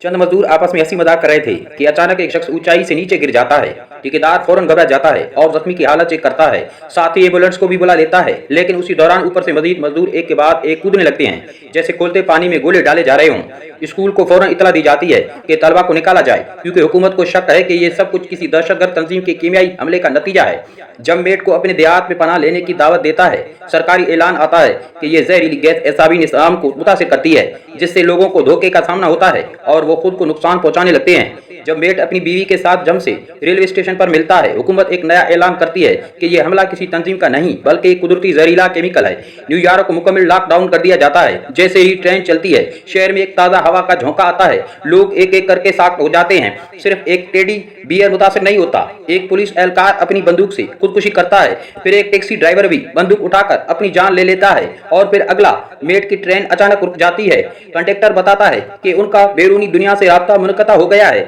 चंद मजदूर आपस में हंसी मजाक कर रहे थे कि अचानक एक शख्स ऊंचाई से नीचे गिर जाता है। ठेकेदार फौरन घबरा जाता है और जख्मी की हालत चेक करता है। साथ ही एम्बुलेंस को भी बुला लेता है, लेकिन उसी दौरान ऊपर से मजीद मजदूर एक के बाद एक कूदने लगते हैं, जैसे खोलते पानी में गोले डाले जा रहे हों। स्कूल को फौरन इतला दी जाती है कि तलबा को निकाला जाए, क्योंकि हुकूमत को शक है कि ये सब कुछ किसी दहशतगर्द तंजीम के कीमियाई हमले का नतीजा है। जब मेट को अपने देहात में पनाह लेने की दावत देता है, सरकारी ऐलान आता है कि ये जहरीली गैस एसाबी निज़ाम को मुतासिर करती है, जिससे लोगों को धोखे का सामना होता है और वो खुद को नुकसान पहुंचाने लगते हैं। जब मेट अपनी बीवी के साथ जम से रेलवे स्टेशन पर मिलता है, हुकूमत एक नया ऐलान करती है कि यह हमला किसी तंजीम का नहीं बल्कि एक कुदरती जहरीला केमिकल है। न्यूयॉर्क को मुकम्मल लॉकडाउन कर दिया जाता है। जैसे ही ट्रेन चलती है, शहर में एक ताज़ा हवा का झोंका आता है। लोग एक एक करके साथ हो जाते हैं। सिर्फ एक टेडी बियर मुतासिर नहीं होता, एक पुलिस एहलकार अपनी बंदूक से खुदकुशी करता है, फिर एक टैक्सी ड्राइवर भी बंदूक उठाकर अपनी जान ले लेता है, और फिर अगला मेट की ट्रेन अचानक रुक जाती है। कंडक्टर बताता है कि उनका बैरूनी दुनिया से राब्ता मुनक़ता हो गया है।